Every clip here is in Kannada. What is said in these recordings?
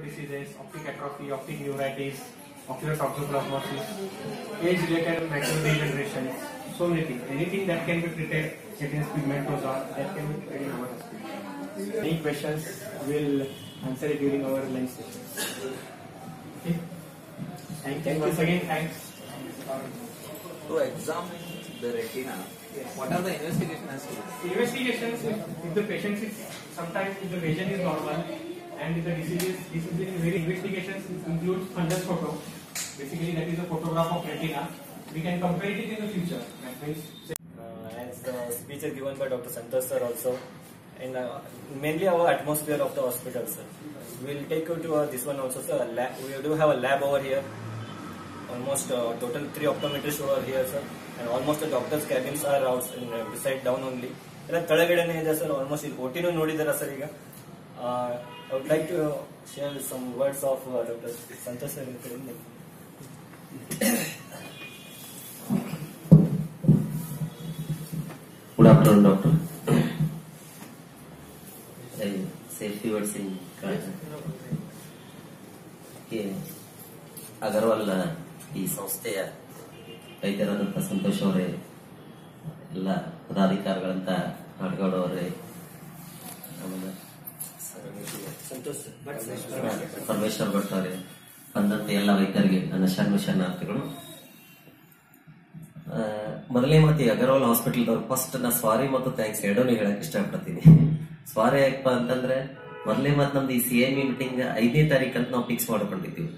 diseases, optic atrophy, optic neuritis, ocular toxoplasmosis, age-related macular degeneration, so many things. Anything that can be treated against pigmentosa, that can be treated in our hospital. Any questions, we'll answer it during our lunch session. Okay. Thank you once again. Thanks. To examine the retina, what are the investigations? Investigations, if the patient is, sometimes if the vision is normal and if the disease is very investigations includes fundus photo. Basically that is a photograph of retina. We can compare it in the future. That means as the speech is given by Dr. Santosh sir also, and mainly our atmosphere of the hospital, sir. We will take you to this one also, sir. We do have a lab over here. Almost total 3 optometrists over here, sir. And almost the doctor's cabins are out beside down only. ತಳಗಡೆನೇ ಇದೆ ಸರ್. ಆಲ್ಮೋಸ್ಟ್ ಇಲ್ಲಿ ಓಟಿನೂ ನೋಡಿದಾರ ಸರ್ ಈಗ. I would like to share some words of Dr. Santosh sir. Good afternoon, doctor. I say a few words in Kannada. Agarwal ಈ ಸಂಸ್ಥೆಯ ವೈದ್ಯರಾದಂಥ ಸಂತೋಷ್ ಅವರೇ, ಎಲ್ಲ ಪದಾಧಿಕಾರಿಗಳಂತ ನಾಡಗೌಡ ಅವರೇ, ಆಮೇಲೆ ಪರಮೇಶ್ವರ್ ಭಟ್ ಅವರೇ, ಬಂದಂತ ಎಲ್ಲ ವೈದ್ಯರಿಗೆ ನನ್ನ ಶರಣಾರ್ಥಿಗಳು. ಮೊದಲೇ ಮತ್ತೆ ಅಗರ್ವಾಲ್ ಹಾಸ್ಪಿಟಲ್ ಫಸ್ಟ್ ನಾ ಸಾರಿ ಮತ್ತು ಥ್ಯಾಂಕ್ಸ್ ಎರಡೂ ಹೇಳಕ್ ಇಷ್ಟಪಡ್ತೀನಿ. ಸಾರಿ ಯಾಕಪ್ಪ ಅಂತಂದ್ರೆ ಮೊದಲೇ ಮತ್ತೆ ನಮ್ದು ಈ CME ಮೀಟಿಂಗ್ 5ನೇ ತಾರೀಕು ಅಂತ ನಾವು ಫಿಕ್ಸ್ ಮಾಡ್ಕೊಂಡಿದ್ದೀವಿ.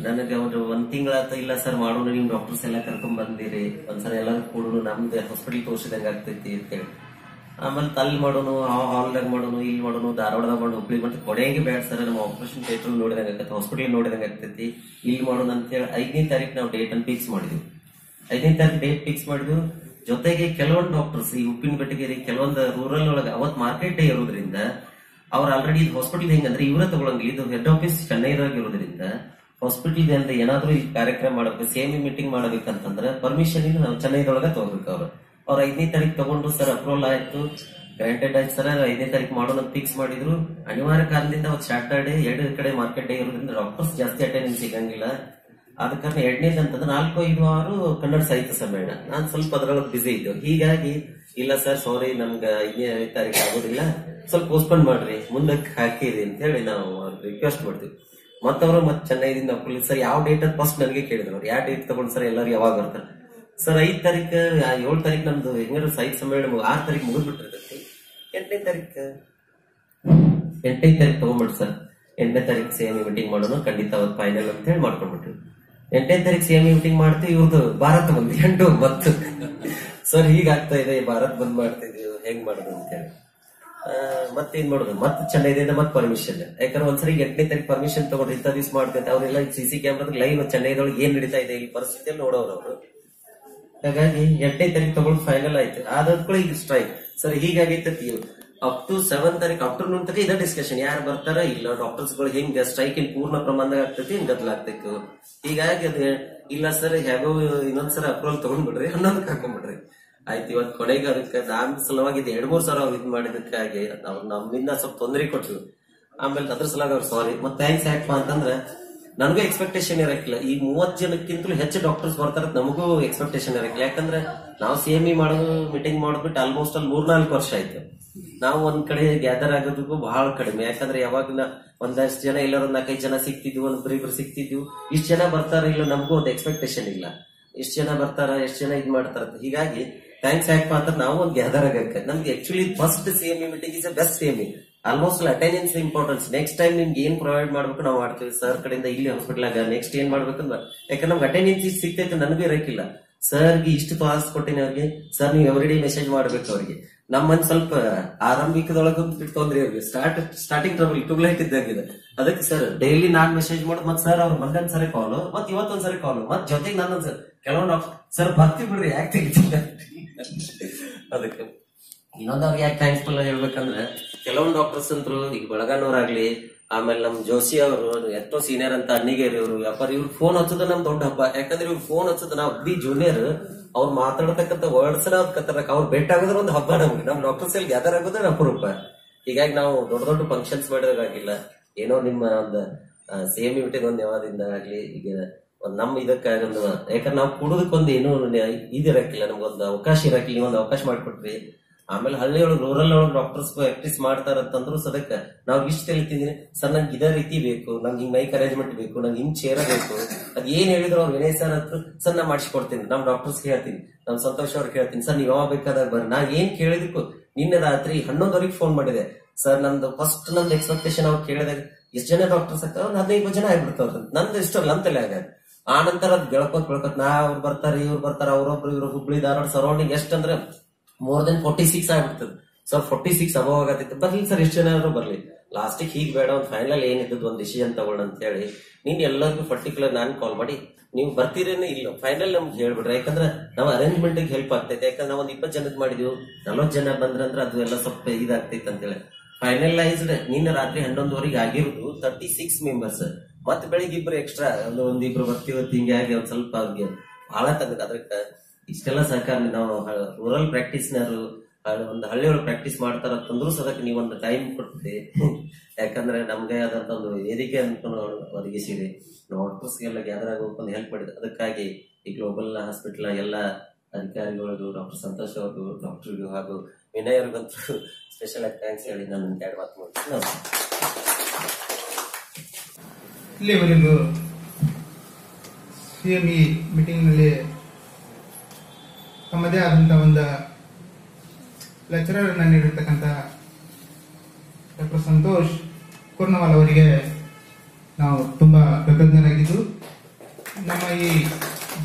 ನನಗೆ ಅವ್ರು 1 ತಿಂಗಳಾತ, ಇಲ್ಲ ಸರ್ ಮಾಡೋಣ, ನೀವು ಡಾಕ್ಟರ್ಸ್ ಎಲ್ಲ ಕರ್ಕೊಂಡ್ ಬಂದಿರಿ, ಒಂದ್ಸಲ ಎಲ್ಲರೂ ಕೂಡೋಣ, ನಮ್ದು ಹಾಸ್ಪಿಟಲ್ ತೋರಿಸಿದಂಗೆ ಆಗ್ತೈತಿ ಅಂತ ಹೇಳಿ. ಆಮೇಲೆ ಅಲ್ಲಿ ಮಾಡೋಣ, ಆ ಹಾಲ್ದಾಗ ಮಾಡೋಣ, ಇಲ್ಲಿ ಮಾಡೋಣ, ಧಾರವಾಡದಾಗ ಮಾಡೋಣ, ಹುಬ್ಳಿ ಮತ್ತೆ ಕೊಡೆಗೆ ಬೇಡ ಸರ್, ನಮ್ಮ ಆಪರೇಷನ್ ಥಿಯೇಟರ್ ನೋಡಿದಂಗೆ ಆಗ್ತೈತಿ, ಹಾಸ್ಪಿಟಲ್ ನೋಡಿದಂಗೆ ಆಗ್ತೈತಿ, ಇಲ್ಲಿ ಮಾಡೋಣ ಅಂತ ಹೇಳಿ 5ನೇ ತಾರೀಕು ನಾವು ಡೇಟ್ ಅನ್ನು ಫಿಕ್ಸ್ ಮಾಡಿದ್ವಿ. 5ನೇ ತಾರೀಕು ಡೇಟ್ ಫಿಕ್ಸ್ ಮಾಡಿದ್ವಿ. ಜೊತೆಗೆ ಕೆಲವೊಂದು ಡಾಕ್ಟರ್ಸ್ ಈ ಉಪ್ಪಿನ ಬೆಟ್ಟಗೇರಿ ಕೆಲವೊಂದು ರೂರಲ್ ಒಳಗೆ ಅವತ್ ಮಾರ್ಕೆಟ್ ಡೇ ಇರೋದ್ರಿಂದ ಅವ್ರು ಆಲ್ರೆಡಿ ಇದು ಹಾಸ್ಪಿಟಲ್ ಹೆಂಗಂದ್ರೆ ಇವರ ತಗೊಳಂಗಿಲ್ಲ, ಇದು ಹೆಡ್ ಆಫೀಸ್ ಚೆನ್ನೈದಾಗ ಇರೋದ್ರಿಂದ ಹಾಸ್ಪಿಟಲ್ ಅಂದ್ರೆ ಏನಾದ್ರು ಈ ಕಾರ್ಯಕ್ರಮ ಮಾಡಬೇಕು, CME ಮೀಟಿಂಗ್ ಮಾಡಬೇಕಂತಂದ್ರೆ ಪರ್ಮಿಷನ್ ಇಲ್ಲ, ನಾವು ಚೆನ್ನೈದೊಳಗ ತಗೋಬೇಕು. ಅವ್ರು 5ನೇ ತಾರೀಕು ತಗೊಂಡು ಸರ್ ಅಪ್ರೂವಲ್ ಆಯ್ತು, ಗ್ರಾಂಟೆಡ್ ಆಯ್ತು ಸರ್, 5ನೇ ತಾರೀಕು ಮಾಡೋಣ ಫಿಕ್ಸ್ ಮಾಡಿದ್ರು. ಅನಿವಾರ್ಯ ಕಾರಣದಿಂದ ಅವತ್ತು ಸ್ಯಾಟರ್ಡೇ 2 ಕಡೆ ಮಾರ್ಕೆಟ್ ಡೇ ಇರೋದ್ರಿಂದ ಡಾಕ್ಟರ್ಸ್ ಜಾಸ್ತಿ ಅಟೆಂಡೆನ್ಸ್ ಸಿಗಂಗಿಲ್ಲ. ಆದ ಕಾರಣ 2ನೇದು ಅಂತಂದ್ರೆ 4, 5, 6 ಕನ್ನಡ ಸಾಹಿತ್ಯ ಸಮ್ಮೇಳನ. ನಾನ್ ಸ್ವಲ್ಪ ಅದ್ರೊಳಗೆ ಬಿಸಿ ಇದ್ದೆ. ಹೀಗಾಗಿ ಇಲ್ಲ ಸರ್ ಸಾರಿ ನಮ್ಗೆ 5ನೇ ತಾರೀಕು ಆಗೋದಿಲ್ಲ, ಸ್ವಲ್ಪ ಪೋಸ್ಟ್ಪೋನ್ ಮಾಡ್ರಿ, ಮುಂದಕ್ಕೆ ಹಾಕಿರಿ ಅಂತ ಹೇಳಿ ನಾವು ರಿಕ್ವೆಸ್ಟ್ ಮಾಡ್ತೀವಿ. ಮತ್ತವರು ಮತ್ತೆ ಚೆನ್ನೈದಿಂದ ಸರ್ ಯಾವ ಡೇಟ್ ಅಂತ ಫಸ್ಟ್ ನನಗೆ ಕೇಳಿದ್ರು. ಅವ್ರು ಯಾವ ಡೇಟ್ ತಗೊಂಡ್ ಸರ್ ಎಲ್ಲರೂ ಯಾವಾಗ ಬರ್ತಾರೆ ಸರ್? 5 ತಾರೀಕು 7 ತಾರೀಕು ನಮ್ದು ಹೆಂಗಾರು ಸಾಹಿತ್ಯ ಸಮ್ಮೇಳನ 6 ತಾರೀಕು ಮುಗಿದ್ಬಿಟ್ಟಿರ್ತೈತಿ. 8ನೇ ತಾರೀಕು ತಗೊಂಡ್ಬಿಟ್ರಿ ಸರ್. 8ನೇ ತಾರೀಕು CME ಮೀಟಿಂಗ್ ಮಾಡೋಣ, ಖಂಡಿತ ಅವತ್ತು ಫೈನಲ್ ಅಂತ ಹೇಳಿ ಮಾಡ್ಕೊಂಡ್ಬಿಟ್ರಿ. 8ನೇ ತಾರೀಕು CME ಮೀಟಿಂಗ್ ಮಾಡ್ತೀವಿ. ಇವ್ರದ್ದು ಭಾರತ್ ಬಂದ್ 8 ಸರ್ ಹೀಗಾಗ್ತಾ ಇದೆ, ಭಾರತ್ ಬಂದ್ ಮಾಡ್ತಿದ್ವಿ, ಹೆಂಗ್ ಮಾಡುದು ಅಂತ ಹೇಳಿ ಮತ್ತೇನ್ ಮಾಡುದು, ಮತ್ತೆ ಚೆನ್ನೈದಿಂದ ಮತ್ತೆ ಪರ್ಮಿಷನ್. ಯಾಕಂದ್ರೆ ಒಂದ್ಸರಿ 8ನೇ ತಾರೀಕು ಪರ್ಮಿಷನ್ ತಗೊಂಡ್ರೆ ಇಂಥ ದಿವ್ಸ ಮಾಡ್ತೈತೆ, ಅವ್ರೆಲ್ಲ CC ಕ್ಯಾಮ್ರಾದಾಗ ಲೈವ್ ಚೆನ್ನೈದೊಳಗೆ ಏನ್ ನಡೀತಾ ಇದೆ ಈ ಪರಿಸ್ಥಿತಿಯಲ್ಲಿ ನೋಡೋರು ಅವರು. ಹಾಗಾಗಿ 8ನೇ ತಾರೀಕು ತಗೊಂಡು ಫೈನಲ್ ಆಯ್ತು. ಆದ್ರೂ ಈಗ ಸ್ಟ್ರೈಕ್ ಸರ್ ಹೀಗಾಗೈತಿ. ಅಪ್ ಟು 7 ತಾರೀಕು ಆಫ್ಟರ್ನೂನ್ ತನಕ ಇದೇ ಡಿಸ್ಕಷನ್, ಯಾರು ಬರ್ತಾರ ಇಲ್ಲ, ಡಾಕ್ಟರ್ಸ್ ಗಳು ಹೆಂಗ ಸ್ಟ್ರೈಕ್ ಇನ್ ಪೂರ್ಣ ಪ್ರಮಾಣದಾಗ ಆಗ್ತೈತಿ, ಹಿಂಗ್ ಗದ್ದಲಾಗ್ತೈತಿ. ಹೀಗಾಗಿ ಅದ ಇಲ್ಲ ಸರ್ ಹೇಗೋ ಇನ್ನೊಂದ್ಸರ ಅಪ್ರೂವಲ್ ತಗೊಂಡ್ಬಿಡ್ರಿ, 11ಕ್ಕೆ ಹಾಕೊಂಡ್ಬಿಡ್ರಿ ಆಯ್ತು. ಇವತ್ತು ಕೊನೆಗೆ ಅದಕ್ಕೆ ನಾನ್ ಸಲುವಾಗಿ 2-3 ಸಾವಿರ ಅವ್ರು ಇದ್ ಮಾಡಿದಕ್ಕಾಗಿ ಅವ್ರು ನಮ್ಮಿಂದ ಸ್ವಲ್ಪ ತೊಂದರೆ ಕೊಟ್ರು. ಆಮೇಲೆ ಅದ್ರ ಸಲುವಾಗಿ ಅವ್ರು ಸಾರಿ ಮತ್ತೆ ಥ್ಯಾಂಕ್ಸ್ ಯಾಕಪ್ಪ ಅಂತಂದ್ರೆ ನನಗೂ ಎಕ್ಸ್ಪೆಕ್ಟೇಷನ್ ಇರಕ್ಕಿಲ್ಲ. ಈ 30 ಜನಕ್ಕಿಂತಲೂ ಹೆಚ್ಚು ಡಾಕ್ಟರ್ಸ್ ಬರ್ತಾರ, ನಮಗೂ ಎಕ್ಸ್ಪೆಕ್ಟೇಷನ್ ಇರಕ್ಕಿಲ್ಲ. ಯಾಕಂದ್ರೆ ನಾವು CME ಮಾಡೋದು ಮೀಟಿಂಗ್ ಮಾಡೋದ್ಬಿಟ್ಟು ಆಲ್ಮೋಸ್ಟ್ ಅಲ್ಲಿ 3-4 ವರ್ಷ ಆಯ್ತು. ನಾವು ಒಂದ್ ಕಡೆ ಗ್ಯಾದರ್ ಆಗೋದಕ್ಕೂ ಬಹಳ ಕಡಿಮೆ. ಯಾಕಂದ್ರೆ ಯಾವಾಗ ಒಂದಷ್ಟು ಜನ ಎಲ್ಲರೂ 4-5 ಜನ ಸಿಕ್ತಿದ್ವು, ಒಂದಿಬ್ರು ಸಿಕ್ತಿದ್ವು. ಇಷ್ಟು ಜನ ಬರ್ತಾರ ಇಲ್ಲ, ನಮಗೂ ಒಂದು ಎಕ್ಸ್ಪೆಕ್ಟೇಷನ್ ಇಲ್ಲ, ಎಷ್ಟು ಜನ ಬರ್ತಾರ, ಎಷ್ಟು ಜನ ಇದ್ ಮಾಡ್ತಾರ. ಹೀಗಾಗಿ ಥ್ಯಾಂಕ್ಸ್ ಯಾಕಪ್ಪ ಅಂತ ನಾವು ಒಂದು ಗ್ಯಾದರ್ ಆಗಕ್ಕೆ. ನಮ್ಗೆ actually first CME meeting is best CME. Almost attendance importance. Next time ನಿಮ್ಗೆ ಏನ್ ಪ್ರೊವೈಡ್ ಮಾಡ್ಬೇಕು ನಾವು ಮಾಡ್ತೀವಿ ಸರ್ ಕಡೆಯಿಂದ ಇಲ್ಲಿ ಹಾಸ್ಪಿಟಲ್ ಆಗ. ನೆಕ್ಸ್ಟ್ ಏನ್ ಮಾಡ್ಬೇಕಂದ್ರೆ ಯಾಕಂದ್ರೆ ನಮ್ಗೆ ಅಟೆಂಡೆನ್ಸ್ ಸಿಗ್ತೈತೆ, ನನಗೂ ಇರಕ್ಕಿಲ್ಲ. ಸರ್ಗೆ ಇಷ್ಟು ಕ್ಲಾಸ್ ಕೊಟ್ಟಿನಿ ಅವ್ರಿಗೆ, ಸರ್ ನೀವು ಎವ್ರಿಡೇ ಮೆಸೇಜ್ ಮಾಡ್ಬೇಕು ಅವ್ರಿಗೆ. ನಮ್ಮಂದ್ ಸ್ವಲ್ಪ ಆರಂಭಿಕದೊಳಗ ತೊಂದ್ರೆ ಅವ್ರಿಗೆ ಸ್ಟಾರ್ಟಿಂಗ್ ಟ್ರಬಲ್ ಟ್ಯೂಬ್ಲೈಟ್ ಇದ್ದಂಗಿದೆ. ಅದಕ್ಕೆ ಸರ್ ಡೈಲಿ ನಾನ್ ಮೆಸೇಜ್ ಮಾಡೋದು, ಮತ್ ಸರ್ ಅವ್ರು ಬಂದೊಂದ್ ಸರಿ ಕಾಲು, ಮತ್ ಇವತ್ತೊಂದ್ಸರಿ ಕಾಲು, ಮತ್ ಜೊತೆಗೆ ನಾನೊಂದ್ ಸರ್ ಕೆಲವೊಂದು ಸರ್ ಬರ್ತೀವಿ ಬಿಡ್ರಿ ಯಾಕೆ ತೆಗಿತಿಲ್ಲ. ಅದಕ್ಕೆ ಇನ್ನೊಂದವ್ರಿಗೆ ಯಾಕೆ ಥ್ಯಾಂಕ್ಸ್ಫುಲ್ ಹೇಳ್ಬೇಕಂದ್ರೆ ಕೆಲವೊಂದು ಡಾಕ್ಟರ್ಸ್ ಅಂತರು ಈಗ ಬೆಳಗಾನವ್ರಾಗ್ಲಿ, ಆಮೇಲೆ ನಮ್ ಜೋಶಿ ಅವರು ಎಷ್ಟೋ ಸೀನಿಯರ್ ಅಂತ ಅಣ್ಣಿಗೇರಿ ಅವರು ವ್ಯಾಪಾರ, ಇವ್ರು ಫೋನ್ ಹಚ್ಚೋದ ನಮ್ ದೊಡ್ಡ ಹಬ್ಬ. ಯಾಕಂದ್ರೆ ಇವ್ರು ಫೋನ್ ಹಚ್ಚೋದ ನಾವು ಜೂನಿಯರ್, ಅವ್ರು ಮಾತಾಡತಕ್ಕಂತ ವರ್ಡ್ಸ್ ಅವ್ರು ಭೇಟಿ ಆಗೋದ್ರ ಒಂದು ಹಬ್ಬ ನಮ್ಗೆ. ನಮ್ ಡಾಕ್ಟರ್ಸ್ ಎಲ್ಲಿ ಗ್ಯಾದರ್ ಆಗೋದ್ರೆ ಅಪರೂಪ. ಹೀಗಾಗಿ ನಾವು ದೊಡ್ಡ ದೊಡ್ಡ ಫಂಕ್ಷನ್ಸ್ ಮಾಡೋದಾಗಿಲ್ಲ, ಏನೋ ನಿಮ್ಮ ಒಂದು ಸೇಮ್ ಯುಟಿಗೆ ಒಂದು ಯಾವಾದಿಂದ ಆಗ್ಲಿ ಈಗ ಒಂದ್ ನಮ್ ಇದಕ್ಕಾಗ ಒಂದು ಯಾಕಂದ್ರೆ ನಾವು ಕುಡುದಕ್ಕೊಂದು ಏನು ಇದಿರಕ್ಕಿಲ್ಲ, ನಮ್ಗೊಂದು ಅವಕಾಶ ಇರಕ್ಕಿಲ್ಲ, ಒಂದು ಅವಕಾಶ ಮಾಡ್ಕೊಟ್ರಿ. ಆಮೇಲೆ ಹಳ್ಳಿ ಒಳಗೆ ರೂರಲ್ ಒಳಗೆ ಡಾಕ್ಟರ್ಸ್ ಪ್ರಾಕ್ಟೀಸ್ ಮಾಡ್ತಾರಂತಂದ್ರು ಸದಕ್ಕ ನಾವ್ ಇಷ್ಟ ಹೇಳ್ತಿದೀನಿ ಸರ್, ನಂಗೆ ಇದೇ ರೀತಿ ಬೇಕು, ನಂಗೆ ಹಿಂಗ್ ಮೈಕ್ ಅರೇಂಜ್ಮೆಂಟ್ ಬೇಕು, ನಂಗೆ ಹಿಂಗ್ ಚೇರ ಬೇಕು, ಅದ್ ಏನ್ ಹೇಳಿದ್ರು ಅವ್ರು ವಿನಯ್ ಸರ್ ಹತ್ರ ಸರ್ ನಾ ಮಾಡಿಸ್ಕೊಡ್ತೀನಿ. ನಮ್ ಡಾಕ್ಟರ್ಸ್ ಹೇಳ್ತೀನಿ, ನಮ್ ಸಂತೋಷ್ ಅವ್ರಿಗೆ ಹೇಳ್ತೀನಿ, ಸರ್ ನೀವ್ ಯಾವಾಗ ಬೇಕಾದಾಗ ಬರ್ರಿ. ನಾ ಏನ್ ಕೇಳಿದಕ್ಕೂ ನಿನ್ನೆ ರಾತ್ರಿ 11 ಫೋನ್ ಮಾಡಿದೆ ಸರ್, ನಮ್ದು ಫಸ್ಟ್ ನಮ್ದು ಎಕ್ಸ್ಪೆಕ್ಟೇಷನ್ ಅವ್ರು ಕೇಳಿದಾಗ ಎಷ್ಟು ಜನ ಡಾಕ್ಟರ್ಸ್ ಆಗ್ತಾರ, ಒಂದು 15 ಜನ ಆಗ್ಬಿಡ್ತಾವ್ರ, ನಂದು ಇಷ್ಟಲ್ಲ ಅಂತಲೇ ಆಗ. ಆ ನಂತರ ಅದ್ ಬೆಳ್ಕೋತ್ ನಾ ಅವ್ರು ಬರ್ತಾರೆ ಇವ್ರು ಬರ್ತಾರೆ, ಅವ್ರೊಬ್ರು ಇವ್ರು ಹುಬ್ಳಿ ಧಾರವಾಡ ಸರೌಂಡಿಂಗ್ ಎಷ್ಟಂದ್ರೆ ಮೋರ್ ದೆನ್ 46 ಆಗ್ಬಿಡ್ತದೆ ಸರ್. 46 ಅಬವ್ ಆಗತ್ತಿತ್ತು. ಬರ್ಲಿ ಸರ್, ಎಷ್ಟು ಜನ ಬರ್ಲಿ, ಲಾಸ್ಟಿಗೆ ಹೀಗ್ ಬೇಡ, ಒಂದು ಫೈನಲ್ ಏನಿದ್ದು ಒಂದು ಡಿಸಿಷನ್ ತಗೊಳ್ಳೋಣ ಅಂತ ಹೇಳಿ ನೀನ್ ಎಲ್ಲರಿಗೂ ಪರ್ಟಿಕ್ಯುಲರ್ ನಾನು ಕಾಲ್ ಮಾಡಿ ನೀವು ಬರ್ತೀರೇನೆ ಇಲ್ಲ ಫೈನಲ್ ನಮ್ಗೆ ಹೇಳ್ಬಿಡ್ರಿ. ಯಾಕಂದ್ರೆ ನಾವು ಅರೇಂಜ್ಮೆಂಟ್ ಹೆಲ್ಪ್ ಆಗ್ತೈತೆ. ಯಾಕಂದ್ರೆ ನಾವು ಒಂದು 20 ಜನದ್ ಮಾಡಿದ್ವಿ, 40 ಜನ ಬಂದ್ರಂದ್ರೆ ಅದು ಎಲ್ಲ ಸ್ವಲ್ಪ ಇದಾಗ್ತೈತೆ ಅಂತೇಳಿ ಫೈನಲೈಸ್ಡ್ ನಿನ್ನ ರಾತ್ರಿ 11:30 ಆಗಿರೋದು 36 ಮೆಂಬರ್ಸ್. ಮತ್ತೆ ಬೆಳಿಗ್ಗೆ ಇಬ್ರು ಎಕ್ಸ್ಟ್ರಾ ಒಂದಿಬ್ರು ಬರ್ತೀವತ್ತು ಹಿಂಗೆ ಆಗಿ ಒಂದ್ ಸ್ವಲ್ಪ ಅವ್ರಿಗೆ ಬಹಳ ತಗದ. ಅದಕ್ಕೆ ಇಷ್ಟೆಲ್ಲ ಸಹಕಾರ ನಾವು ರೂರಲ್ ಪ್ರಾಕ್ಟೀಸ್ನರು ಒಂದು ಹಳ್ಳಿಯೊಳಗೆ ಪ್ರಾಕ್ಟೀಸ್ ಮಾಡ್ತಾರಂತಂದ್ರು ಸದಕ್ಕೆ ನೀವೊಂದು ಟೈಮ್ ಕೊಡ್ತೀವಿ. ಯಾಕಂದ್ರೆ ನಮ್ಗೆ ಆದಂತ ಒಂದು ವೇದಿಕೆ ಅನ್ಕೊಂಡು ಒದಗಿಸಿರಿ. ಡಾಕ್ಟರ್ಸ್ಗೆಲ್ಲ ಗ್ಯಾದರ್ ಆಗೋಕೆ ಒಂದು ಹೆಲ್ಪ್ ಮಾಡಿದ್ರು. ಅದಕ್ಕಾಗಿ ಈ ಗ್ಲೋಬಲ್ ಹಾಸ್ಪಿಟಲ್ ಎಲ್ಲ ಅಧಿಕಾರಿಗಳಿಗೂ, ಡಾಕ್ಟರ್ ಸಂತೋಷ್ ಅವ್ರಿಗೂ, ಡಾಕ್ಟರ್ಗೂ ಹಾಗೂ ವಿನಯ್ ಅವ್ರಿಗಂತೂ ಸ್ಪೆಷಲ್ ಆಗಿ ಥ್ಯಾಂಕ್ಸ್ ಹೇಳಿ ನಾನು 2 ಮಾತು ಮಾಡ್ತೀನಿ. ಇಲ್ಲಿವರೆಗೂ CME ಮೀಟಿಂಗ್ನಲ್ಲಿ ತಮ್ಮದೇ ಆದಂಥ ಒಂದು ಲೆಕ್ಚರರ್ ಅನ್ನು ನೀಡಿರ್ತಕ್ಕಂಥ ಡಾಕ್ಟರ್ ಸಂತೋಷ್ ಕುರ್ನವಾಲ್ ಅವರಿಗೆ ನಾವು ತುಂಬಾ ಕೃತಜ್ಞರಾಗಿದ್ದು, ನಮ್ಮ ಈ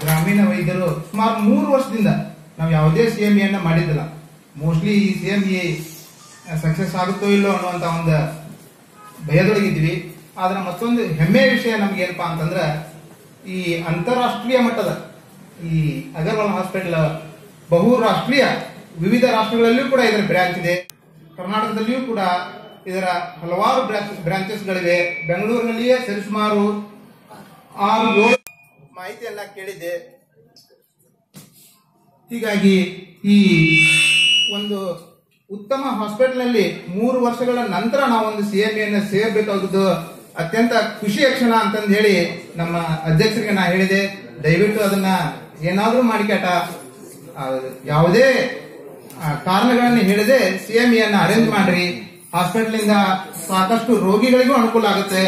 ಗ್ರಾಮೀಣ ವೈದ್ಯರು ಸುಮಾರು 3 ವರ್ಷದಿಂದ ನಾವು ಯಾವುದೇ CME ಅನ್ನ ಮಾಡಿದ್ದಿಲ್ಲ. ಮೋಸ್ಟ್ಲಿ ಈ CME ಸಕ್ಸಸ್ ಆಗುತ್ತೋ ಇಲ್ಲೋ ಅನ್ನುವಂತ ಒಂದು ಭಯದೊಳಗಿದ್ವಿ. ಆದ್ರೆ ಮತ್ತೊಂದು ಹೆಮ್ಮೆಯ ವಿಷಯ ನಮ್ಗೆ ಏನಪ್ಪಾ ಅಂತಂದ್ರೆ, ಈ ಅಂತಾರಾಷ್ಟ್ರೀಯ ಮಟ್ಟದ ಈ ಅಗರ್ವಾಲ್ ಹಾಸ್ಪಿಟಲ್ ಬಹುರಾಷ್ಟ್ರೀಯ ವಿವಿಧ ರಾಷ್ಟ್ರಗಳಲ್ಲಿಯೂ ಕೂಡ ಇದರ ಬ್ರಾಂಚ್ ಇದೆ. ಕರ್ನಾಟಕದಲ್ಲಿಯೂ ಕೂಡ ಇದರ ಹಲವಾರು ಬ್ರಾಂಚಸ್ಗಳಿವೆ. ಬೆಂಗಳೂರಿನಲ್ಲಿಯೇ ಸರಿಸುಮಾರು 6-7 ಮಾಹಿತಿಯನ್ನ ಕೇಳಿದ್ದೆ. ಹೀಗಾಗಿ ಈ ಒಂದು ಉತ್ತಮ ಹಾಸ್ಪಿಟಲ್ ನಲ್ಲಿ 3 ವರ್ಷಗಳ ನಂತರ ನಾವೊಂದು CME ಅನ್ನು ಸೇರಬೇಕಾಗುವುದು ಅತ್ಯಂತ ಖುಷಿಯ ಕ್ಷಣ ಅಂತಂದು ಹೇಳಿ ನಮ್ಮ ಅಧ್ಯಕ್ಷರಿಗೆ ನಾ ಹೇಳಿದೆ. ದಯವಿಟ್ಟು ಅದನ್ನ ಏನಾದ್ರೂ ಮಾಡಿಕಾಟ ಯಾವುದೇ ಕಾರಣಗಳನ್ನು ಹೇಳಿದೆ CME ಅನ್ನ ಅರೇಂಜ್ ಮಾಡ್ರಿ. ಹಾಸ್ಪಿಟಲ್ ಇಂದ ಸಾಕಷ್ಟು ರೋಗಿಗಳಿಗೂ ಅನುಕೂಲ ಆಗುತ್ತೆ.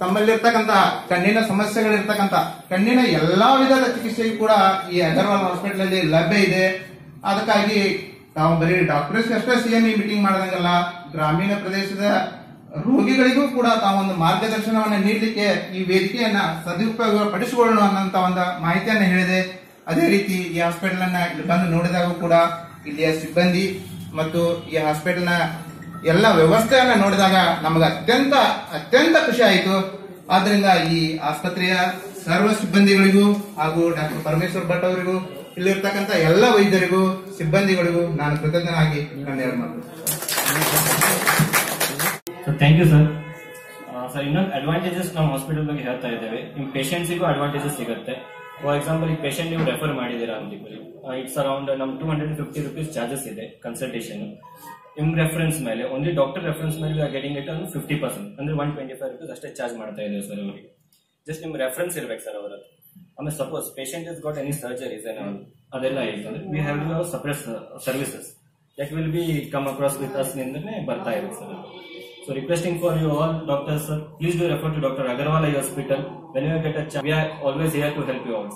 ತಮ್ಮಲ್ಲಿರ್ತಕ್ಕಂಥ ಕಣ್ಣಿನ ಸಮಸ್ಯೆಗಳಿರ್ತಕ್ಕಂಥ ಕಣ್ಣಿನ ಎಲ್ಲಾ ವಿಧದ ಚಿಕಿತ್ಸೆಗೂ ಕೂಡ ಈ ಅಗರ್ವಾಲ್ ಹಾಸ್ಪಿಟಲ್ ಅಲ್ಲಿ ಲಭ್ಯ ಇದೆ. ಅದಕ್ಕಾಗಿ ನಾವು ಬರೀ ಡಾಕ್ಟರ್ಸ್ ಅಷ್ಟೇ CME ಮೀಟಿಂಗ್ ಮಾಡದಂಗಲ್ಲ, ಗ್ರಾಮೀಣ ಪ್ರದೇಶದ ರೋಗಿಗಳಿಗೂ ಕೂಡ ತಾವೊಂದು ಮಾರ್ಗದರ್ಶನವನ್ನು ನೀಡಲಿಕ್ಕೆ ಈ ವೇದಿಕೆಯನ್ನ ಸದುಪಯೋಗ ಪಡಿಸಿಕೊಳ್ಳೋಣ ಅನ್ನೋಂತ ಒಂದು ಮಾಹಿತಿಯನ್ನ ಹೇಳಿದೆ. ಅದೇ ರೀತಿ ಈ ಹಾಸ್ಪಿಟಲ್ ಅನ್ನ ಇಲ್ಲಿ ಬಂದು ನೋಡಿದಾಗ ಕೂಡ ಇಲ್ಲಿಯ ಸಿಬ್ಬಂದಿ ಮತ್ತು ಈ ಹಾಸ್ಪಿಟಲ್ ನ ಎಲ್ಲ ವ್ಯವಸ್ಥೆಯನ್ನ ನೋಡಿದಾಗ ನಮಗೆ ಅತ್ಯಂತ ಖುಷಿ ಆಯಿತು. ಆದ್ರಿಂದ ಈ ಆಸ್ಪತ್ರೆಯ ಸರ್ವ ಸಿಬ್ಬಂದಿಗಳಿಗೂ ಹಾಗೂ ಡಾಕ್ಟರ್ ಪರಮೇಶ್ವರ್ ಭಟ್ ಅವರಿಗೂ, ಇಲ್ಲಿರ್ತಕ್ಕಂಥ ಎಲ್ಲ ವೈದ್ಯರಿಗೂ, ಸಿಬ್ಬಂದಿಗಳಿಗೂ ನಾನು ಕೃತಜ್ಞನಾಗಿ ನನ್ನ 2 ಮಾತು. Thank you sir. ಸರ್, ಇನ್ನೊಂದು ಅಡ್ವಾಂಟೇಜಸ್ ನಾವು ಹಾಸ್ಪಿಟಲ್ ಬಗ್ಗೆ ಹೇಳ್ತಾ ಇದ್ದೇವೆ. ನಿಮ್ ಪೇಷಂಟ್ಸಿಗೂ ಅಡ್ವಾಂಟೇಜಸ್ ಸಿಗುತ್ತೆ. ಫಾರ್ ಎಕ್ಸಾಂಪಲ್, ಈ ಪೇಷಂಟ್ ನೀವು ರೆಫರ್ ಮಾಡಿದ್ದೀರಾ ಅಂತಿಕೊಳ್ಳಿ, ಇಟ್ಸ್ ಅರೌಂಡ್ ನಮ್ 250 ರೂಪೀಸ್ ಚಾರ್ಜಸ್ ಇದೆ ಕನ್ಸಲ್ಟೇಷನ್. ನಿಮ್ ರೆಫರೆನ್ಸ್ ಮೇಲೆ, ಓನ್ಲಿ ಡಾಕ್ಟರ್ ರೆಫರೆನ್ಸ್ ಮೇಲೆ ವಿ ಆರ್ ಗೆಟಿಂಗ್ ಇಟ್ ಅನ್ನು 50%, ಅಂದ್ರೆ 125 ರೂಪೀಸ್ ಅಷ್ಟೇ ಚಾರ್ಜ್ ಮಾಡ್ತಾ ಇದ್ದೇವೆ ಸರ್ ಅವರಿಗೆ. ಜಸ್ಟ್ ನಿಮ್ ರೆಫರೆನ್ಸ್ ಇರ್ಬೇಕು ಸರ್ ಅವರ. ಆಮೇಲೆ suppose patient is got any surgeries ಅದೆಲ್ಲ ಇರ್ತಂದ್ರೆ we have your separate services that will be come across with us ನಿಂದನೇ ಬರ್ತಾ ಇರುತ್ತೆ sir. So requesting for you all doctors, sir, please do refer to Dr. Agarwal Eye Hospital. Whenever you get a chance, we are always here to help you out.